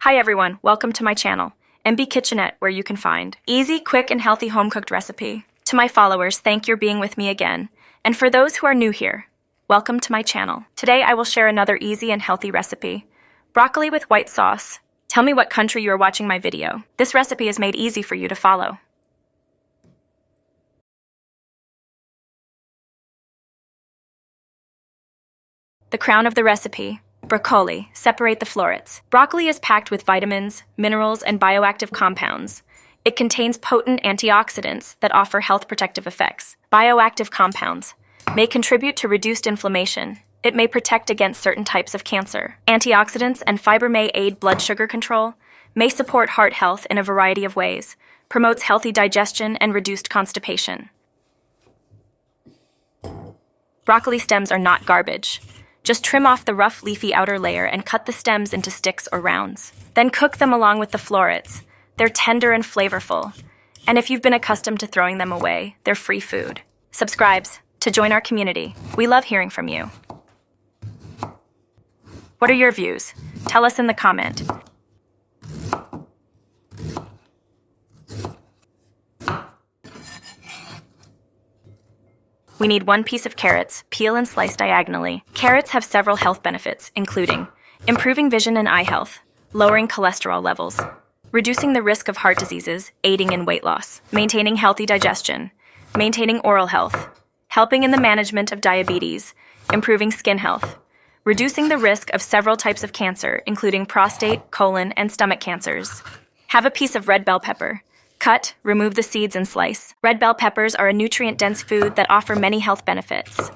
Hi everyone, welcome to my channel, MB Kitchenette, where you can find easy, quick, and healthy home-cooked recipe. To my followers, thank you for being with me again. And for those who are new here, welcome to my channel. Today I will share another easy and healthy recipe, broccoli with white sauce. Tell me what country you are watching my video. This recipe is made easy for you to follow. The crown of the recipe. Broccoli. Separate the florets. Broccoli is packed with vitamins, minerals, and bioactive compounds. It contains potent antioxidants that offer health protective effects. Bioactive compounds may contribute to reduced inflammation. It may protect against certain types of cancer. Antioxidants and fiber may aid blood sugar control, may support heart health in a variety of ways, promotes healthy digestion and reduced constipation. Broccoli stems are not garbage. Just trim off the rough, leafy outer layer and cut the stems into sticks or rounds. Then cook them along with the florets. They're tender and flavorful. And if you've been accustomed to throwing them away, they're free food. Subscribe to join our community. We love hearing from you. What are your views? Tell us in the comment. We need 1 piece of carrots, peel and slice diagonally. Carrots have several health benefits, including improving vision and eye health, lowering cholesterol levels, reducing the risk of heart diseases, aiding in weight loss, maintaining healthy digestion, maintaining oral health, helping in the management of diabetes, improving skin health, reducing the risk of several types of cancer, including prostate, colon, and stomach cancers. Have a piece of red bell pepper. Cut, remove the seeds, and slice. Red bell peppers are a nutrient-dense food that offer many health benefits.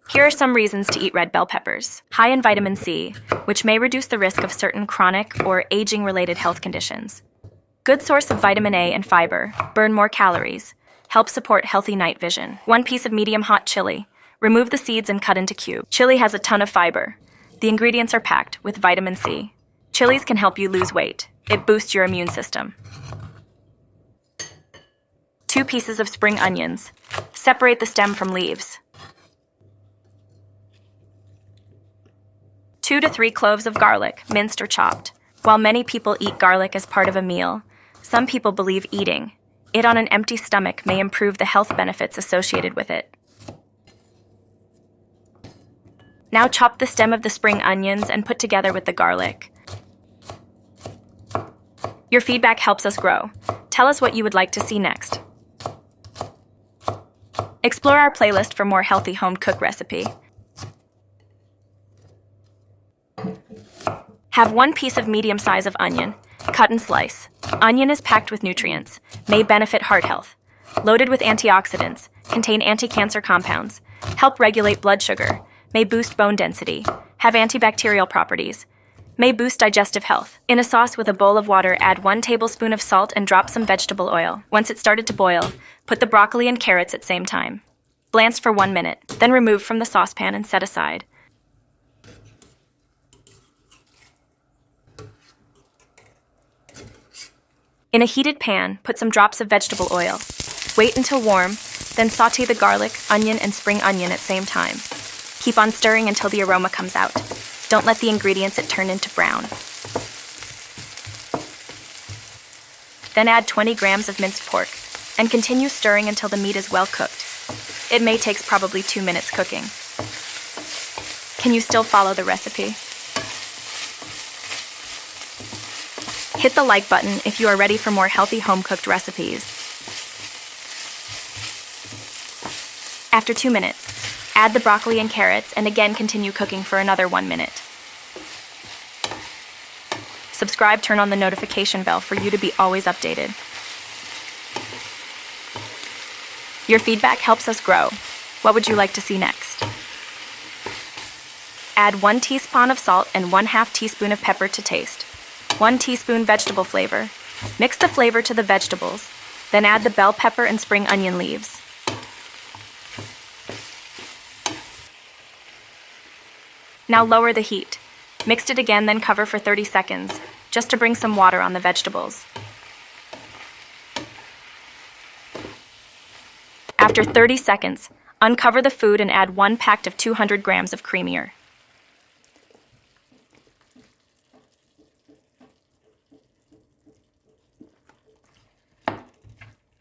Here are some reasons to eat red bell peppers. High in vitamin C, which may reduce the risk of certain chronic or aging-related health conditions. Good source of vitamin A and fiber, burn more calories, help support healthy night vision. 1 piece of medium hot chili. Remove the seeds and cut into cubes. Chili has a ton of fiber. The ingredients are packed with vitamin C. Chilies can help you lose weight. It boosts your immune system. 2 pieces of spring onions. Separate the stem from leaves. 2 to 3 cloves of garlic, minced or chopped. While many people eat garlic as part of a meal, some people believe eating it on an empty stomach may improve the health benefits associated with it. Now chop the stem of the spring onions and put together with the garlic. Your feedback helps us grow. Tell us what you would like to see next. Explore our playlist for more healthy home-cooked recipe. Have 1 piece of medium size of onion. Cut and slice. Onion is packed with nutrients, may benefit heart health. Loaded with antioxidants, contain anti-cancer compounds, help regulate blood sugar, may boost bone density, have antibacterial properties, may boost digestive health. In a sauce with a bowl of water, add 1 tablespoon of salt and drop some vegetable oil. Once it started to boil, put the broccoli and carrots at same time. Blanch for 1 minute, then remove from the saucepan and set aside. In a heated pan, put some drops of vegetable oil. Wait until warm, then saute the garlic, onion, and spring onion at same time. Keep on stirring until the aroma comes out. Don't let the ingredients turn into brown. Then add 20 grams of minced pork and continue stirring until the meat is well cooked. It may take probably 2 minutes cooking. Can you still follow the recipe? Hit the like button if you are ready for more healthy home-cooked recipes. After 2 minutes, add the broccoli and carrots and again continue cooking for another 1 minute. Subscribe, turn on the notification bell for you to be always updated. Your feedback helps us grow. What would you like to see next? Add 1 teaspoon of salt and 1/2 teaspoon of pepper to taste. 1 teaspoon vegetable flavor. Mix the flavor to the vegetables, then add the bell pepper and spring onion leaves. Now lower the heat. Mix it again, then cover for 30 seconds, just to bring some water on the vegetables. After 30 seconds, uncover the food and add 1 pack of 200 grams of creamier.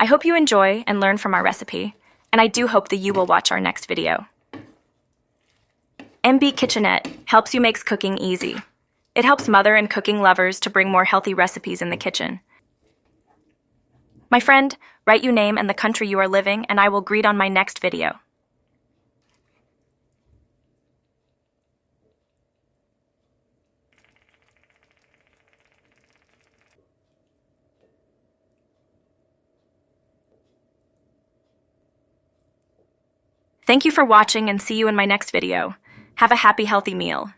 I hope you enjoy and learn from our recipe, and I do hope that you will watch our next video. MB Kitchenette helps you make cooking easy. It helps mother and cooking lovers to bring more healthy recipes in the kitchen. My friend, write your name and the country you are living, and I will greet on my next video. Thank you for watching and see you in my next video. Have a happy, healthy meal.